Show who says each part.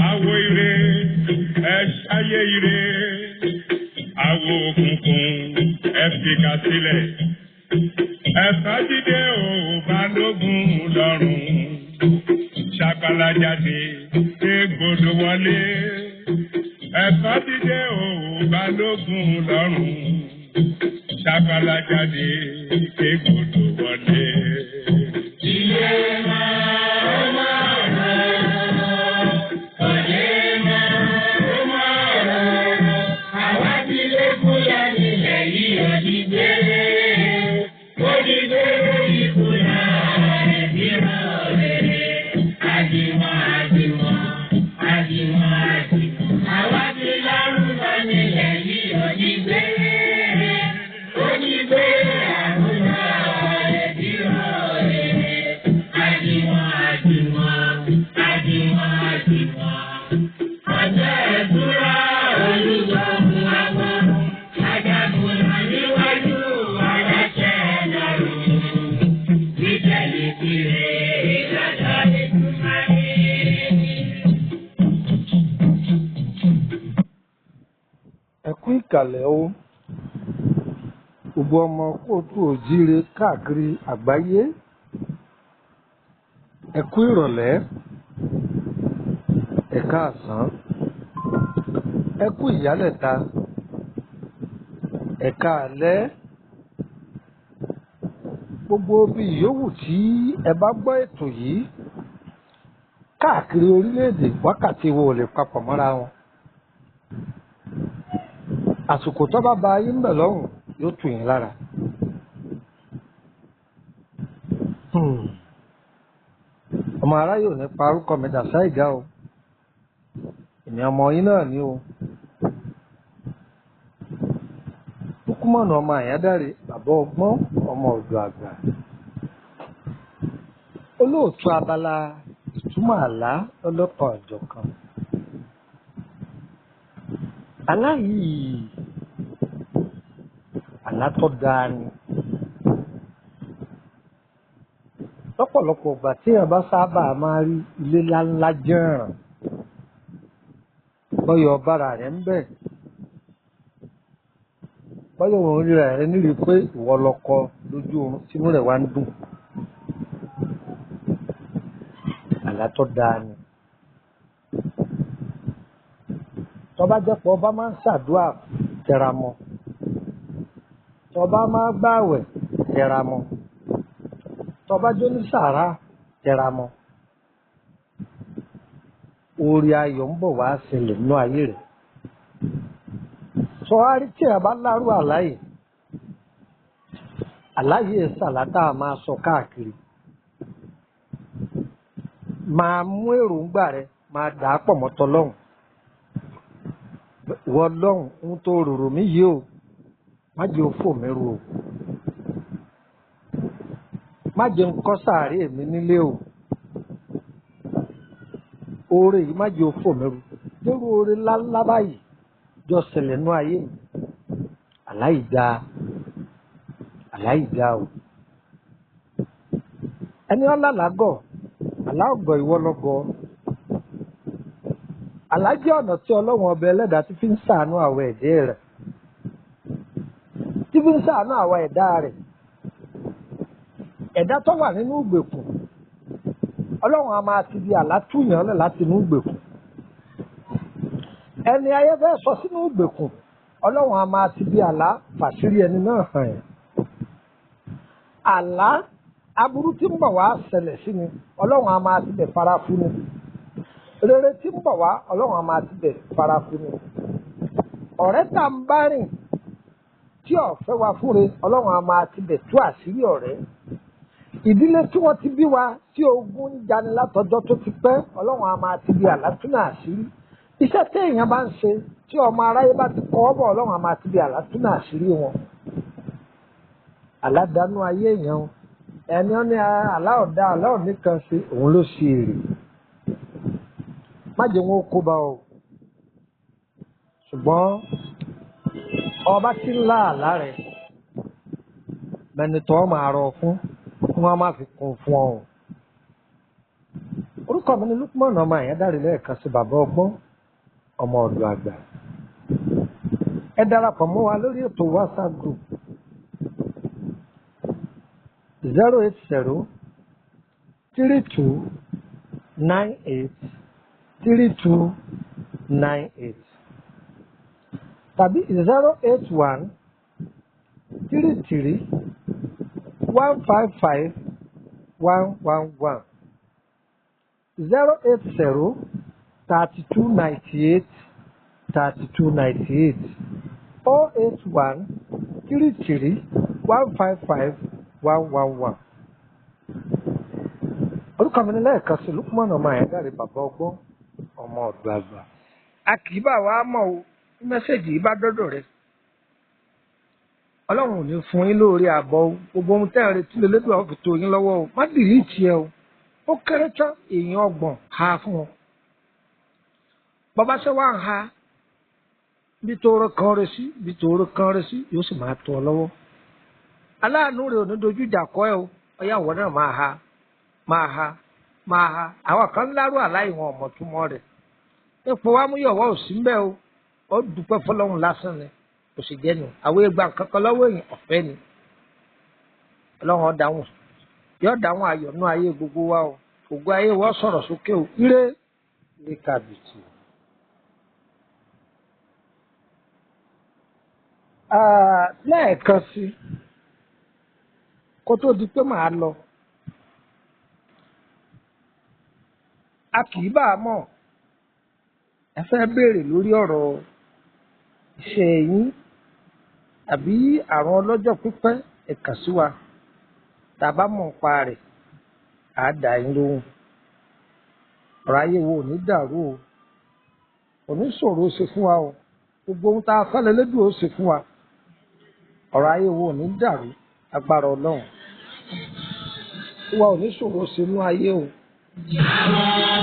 Speaker 1: Àwo ire ẹ ṣayé ire, àwo òkùnkùn ẹ fìkà sílẹ̀. Ẹ̀fọ́ jíde ò balógun lọ́rùn, ṣàgbàlá jáde égbodò wọlé. Ẹ̀fọ́ jíde ò balógun lọ́rùn, ṣàgbàlá jáde égbodò wọlé. Ilé máa ń máa rọ̀, ọ̀lẹ máa ń máa rọ̀. Àwa ti lé kúlẹ̀ nílẹ̀ yìí òdìgbé.
Speaker 2: Ìkàlẹ̀ o, gbogbo ọmọ kóòtù òjíire káàkiri àgbáyé, ẹ kú ìrọ̀lẹ́, ẹ káàsán, ẹ kú ìyálẹ̀ta, ẹ káalẹ́. Gbogbo bí yòówù tí ẹ bá gbọ́ ètò yìí káàkiri orílẹ̀-èdè, wákàtí wo lè papọ̀ mọ́ra wọn. Àsìkò tó bá ba ayé ń bẹ̀ lọ́rùn yóò tù yín lára. Ọmọ aráyò ní parúkọ mi dàsá ìgá o, èmi ọmọ yín náà ni o. Kúkúmọ̀nà ọmọ àyádáre, bàbá ọgbọ́n, ọmọ ọ̀dọ̀ àgbà. Olóòtú abala ìtumọ̀ àlá lọ́lọ́kan ọ̀jọ̀kan. Àlá yìí àlá tó dáa ni. Lọ́pọ̀lọpọ̀ ìgbà tí èèyàn bá sábà máa rí ilé ńláńlá jẹ́ràn, bọ́yọ̀ bára rẹ̀ ń bẹ̀, bọ́yọ̀ òun rí rẹ̀ nírí pé ìwọ lọkọ lójú oorun tínú rẹ̀ wá ń dùn. Àlá tó dáa ni. Tọ́ba jẹ́ pé ọba máa ń ṣàdúrà tẹra mọ́, tọ́ba máa gbààwẹ̀ tẹra mọ́, tọ́ba jó ní sàárà tẹra mọ́. Oore ayọ̀ ń bọ̀ wá ṣẹlẹ̀ nínú ayé rẹ̀. Sọ̀hárí tí a bá lárú àláyé, àláyé ṣàlátà máa sọ káàkiri. Máa mú èròǹgbà rẹ̀ máa dà á pọ̀ mọ́tọ́ lọ́hùn. Ìwọ lọ́hùn ń tó rorò mí yìí o, má jẹ́ òfò mi ru o, má jẹ́ ń kọ́ sàárè mi nílé o, oore yìí má jẹ́ òfò mi ru. Lérò oore ńláńlá báyìí jọ ṣẹlẹ̀ nú ayé mi. Àláìdá, àláìdá o. Ẹni ọlálàgọ̀, aláògọ̀ ìwọ lọ́gọ̀. Àlá jẹ́ ọ̀nà tí Ọlọ́run ọba ẹlẹ́dàá ti fi ń ṣàánú àwọn ẹ̀dá rẹ̀, tí fi ń ṣàánú àwọn ẹ̀dá rẹ̀. Ẹ̀dá tó wà nínú ìgbèkùn, Ọlọ́run a máa ti di àlá túyàn lẹ̀ láti inú ìgbèkùn. Ẹni ayé fẹ́ sọ sínú ìgbèkùn, Ọlọ́run a máa ti di àlá fàṣírí ẹni náà hàn ẹ́. Àlá aburú tí ń bọ̀ wá ṣẹlẹ̀ sí ni, Ọlọ́run a máa ti bẹ̀ fara fún ni. Rere tí ń bọ̀ wá, Ọlọ́run a máa ti bẹ̀ fara fún ni. Ọ̀rẹ́ tá ń bá rìn tí ọ̀fẹ́ wa fúnre, Ọlọ́run a máa ti bẹ̀ tú àṣírí ọ̀rẹ́. Ìdílé tí wọ́n ti bí wa tí ogun ń jani látọjọ́ tó ti pẹ́, Ọlọ́run a máa ti di àlátúnà àṣírí. Iṣẹ́ tí èèyàn bá ń ṣe tí ọmọ aráyé bá ti kọ́ ọ́ bọ̀, Ọlọ́run a máa ti di àlátúnà àṣírí wọn. Àládàánú ayé èèyàn, ẹni ó ní àlá ọ̀dá àlá òní kan ṣe, òun ló ṣe èrè. Má jẹ́ wọn ó kó bá ọ. Ṣùgbọ́n ọba tí ń lá àlá rẹ̀, mẹ́ni tó máa rọ fún kí wọ́n má fi kún fún ọ. Orúkọ mi ni Lukman ọmọ Àyándáré lẹ́ẹ̀kan sí bàbá ọgbọ́n ọmọ ọ̀dọ̀ àgbà. Ẹ darapọ̀ mọ́ wa lórí ètò WhatsApp group 08032983298 tàbí 08133155111 08032983298 08133155111. Orúkọ mi ni lẹ́ẹ̀kan sí Lukman ọmọ Àyándáré bàbá ọgbọ́n ọmọ ọ̀dọ̀ àgbà. A kì í bá wa mọ̀ o ní mẹ́sẹ̀gì yìí bá dọ́dọ̀ rẹ̀. Ọlọ́run ò ní fún yín lórí àbọ̀ o. Gbogbo ohun tẹ́ ẹ̀ retí lè lédùn àwọn fìtò yín lọ́wọ́ o. Má dìrí tiẹ̀ o. Ó kéré tán èèyàn 30 ha fún wọn. Bàbá ṣe wá ń ha bí tòrò kan rẹ̀ sí bí tòrò kan rẹ̀ sí yóò sì máa tọ́ ọ lọ́wọ́. Aláàánú rẹ̀ ò ní dojú ìjà kọ́ ẹ o. Ọyá ìwọ náà máa ha. Àwọn kan lárú aláìwọn ọmọtúmọ̀ rẹ̀. Ipò wa mú yọ̀wọ́ òsì ń bẹ́ o. Ó dúpẹ́ fọlọ́run lásán ni. Kò sì jẹ́ nu. Àwọn ìgbà kankan lọ́wọ́ èèyàn ọ̀fẹ́ ni. Ọlọ́run ọ̀dáhùn. Yóò dáhùn ayọ̀ nú ayé gbogbo wa o. Ògo ayé wọ́n sọ̀rọ̀ sókè o. Ire kàbìtì. Lẹ́ẹ̀kan sí kó tó di pé màá lọ. A kì í bá a mọ̀ ẹ fẹ́ béèrè lórí ọ̀rọ̀ iṣẹ́ yín àbí àrùn ọlọ́jọ́ pípẹ́ ẹ kàn sí wa tàbá mọ̀ nípa rẹ̀ á dá yín lóhùn. Ọ̀rọ̀ ayé wo ò ní dàrú o, ò ní ṣòro ó ṣe fún wa o, gbogbo ohun tá a fẹ́ lẹ́lẹ́dùn ó ṣe fún wa. Ọ̀rọ̀ ayé wo ò ní dàrú agbára Ọlọ́run. Wa ò ní ṣòro ó ṣe inú ayé o.
Speaker 3: Yeah.